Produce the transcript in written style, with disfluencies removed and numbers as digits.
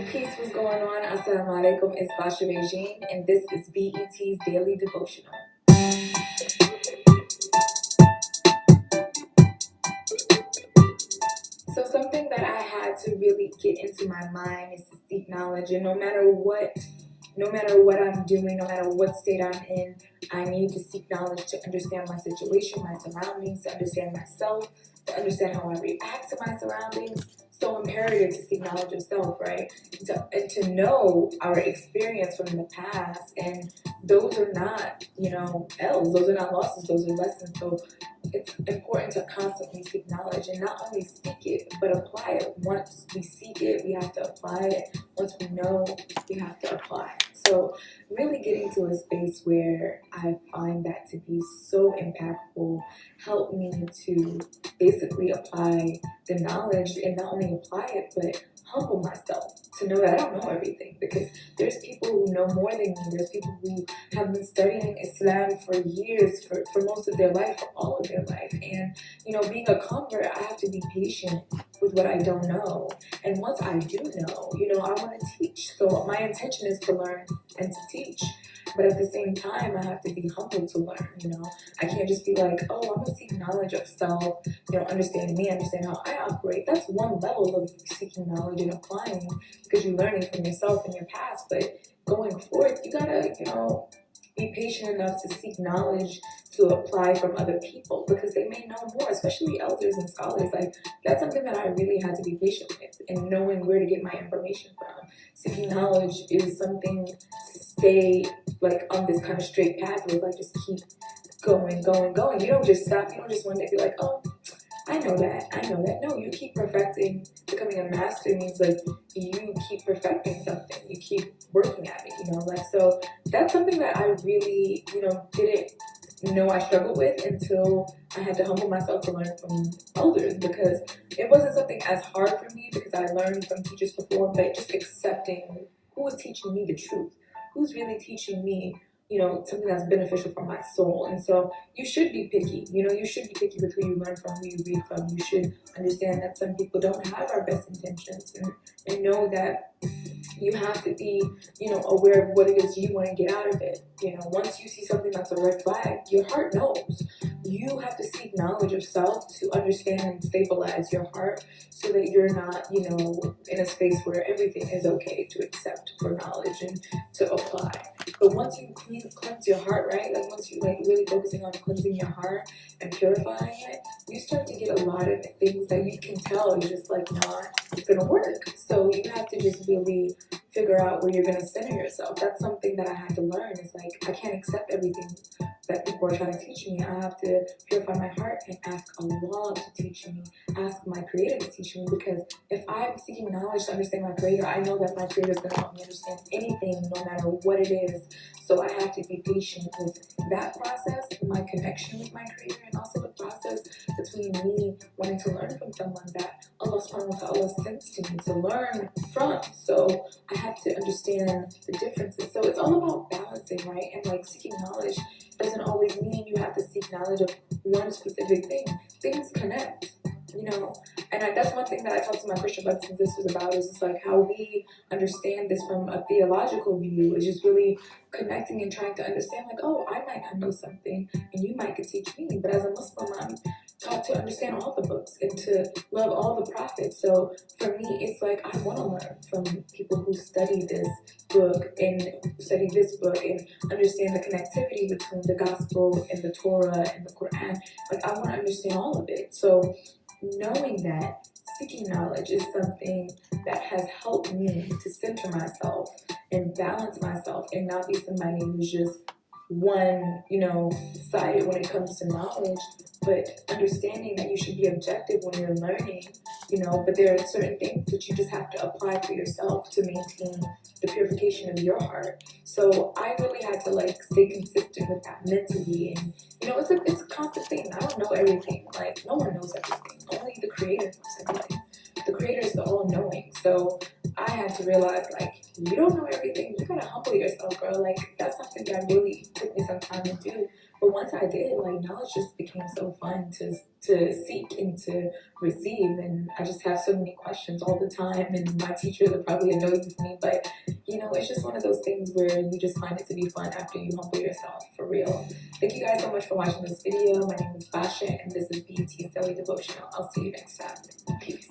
Peace, what's going on? Assalamu alaikum, it's Boshia BET, and this is BET's Daily Devotional. So something that I had to really get into my mind is to seek knowledge, and no matter what I'm doing, no matter what state I'm in, I need to seek knowledge to understand my situation, my surroundings, to understand myself, to understand how I react to my surroundings. So imperative to seek knowledge of self, right? And to know our experience from the past, and those are not, L's, those are not losses, those are lessons. So it's important to constantly seek knowledge and not only seek it, but apply it. Once we seek it, we have to apply it. Once we know, we have to apply. So really getting to a space where I find that to be so impactful helped me to basically apply the knowledge, and not only apply it, but humble myself to know that I don't know everything, because there's people who know more than me. There's people who have been studying Islam for years, for most of their life, for all of their life. And, being a convert, I have to be patient with what I don't know. And once I do know, I want to teach. So my intention is to learn and to teach. But at the same time, I have to be humble to learn. I can't just be like, oh, I'm going to seek knowledge of self, understand me, understand how I operate. That's one level of seeking knowledge and applying, because you're learning from yourself and your past. But going forth, you got to, be patient enough to seek knowledge to apply from other people, because they may know more, especially elders and scholars. Like, that's something that I really had to be patient with, and knowing where to get my information from. Seeking knowledge is something to stay like on this kind of straight path where like just keep going. You don't just stop. You don't just one day be like, oh, I know that. No, you keep perfecting. Becoming a master means like you keep perfecting something. You keep working at it, so that's something that I really, didn't know I struggled with until I had to humble myself to learn from elders, because it wasn't something as hard for me because I learned from teachers before, but just accepting who was teaching me the truth, who's really teaching me, something that's beneficial for my soul. And so you should be picky. You should be picky with who you learn from, who you read from. You should understand that some people don't have our best intentions, and know that you have to be, aware of what it is you want to get out of it. Once you see something that's a red flag, your heart knows. You have to seek knowledge of self to understand and stabilize your heart, so that you're not, in a space where everything is okay to accept for knowledge and to apply. But once you cleanse your heart, right? Like once you really focusing on cleansing your heart and purifying it, you start to get a lot of things that you can tell you're just like not gonna work. So you have to just really figure out where you're gonna center yourself. That's something that I had to learn. Is like I can't accept everything that people are trying to teach me. I have to purify my heart and ask Allah to teach me, ask my Creator to teach me, because if I'm seeking knowledge to understand my Creator, I know that my Creator is going to help me understand anything, no matter what it is. So I have to be patient with that process, my connection with my Creator, and also the process between me wanting to learn from someone that Allah subhanahu wa ta'ala sends to me to learn from. So I have to understand the differences. So it's all about balancing, right? And like seeking knowledge doesn't always mean you have to seek knowledge of one specific thing. Things connect, and that's one thing that I talked to my Christian brothers and sisters about, is just like how we understand this from a theological view is just really connecting and trying to understand, like, oh, I might not know something and you might could teach me, but as a Muslim, I'm taught to understand all the books and to love all the prophets. So for me, it's like I want to learn from people who study this book and study this book and understand the connectivity between the gospel and the Torah and the Quran. Like, I want to understand all of it. So knowing that, seeking knowledge is something that has helped me to center myself and balance myself and not be somebody who's just sided when it comes to knowledge, but understanding that you should be objective when you're learning, but there are certain things that you just have to apply for yourself to maintain the purification of your heart. So I really had to stay consistent with that mentally, and it's a constant thing. I don't know everything. Like, no one knows everything. Only the Creator knows everything. The Creator is the all-knowing. So I had to realize, you don't know everything. You gotta humble yourself, girl. Like, that's something that really took me some time to do. But once I did, like, knowledge just became so fun to seek and to receive. And I just have so many questions all the time. And my teachers are probably annoyed with me, but you know, it's just one of those things where you just find it to be fun after you humble yourself, for real. Thank you guys so much for watching this video. My name is Boshia, and this is BET's Daily Devotional. I'll see you next time. Peace.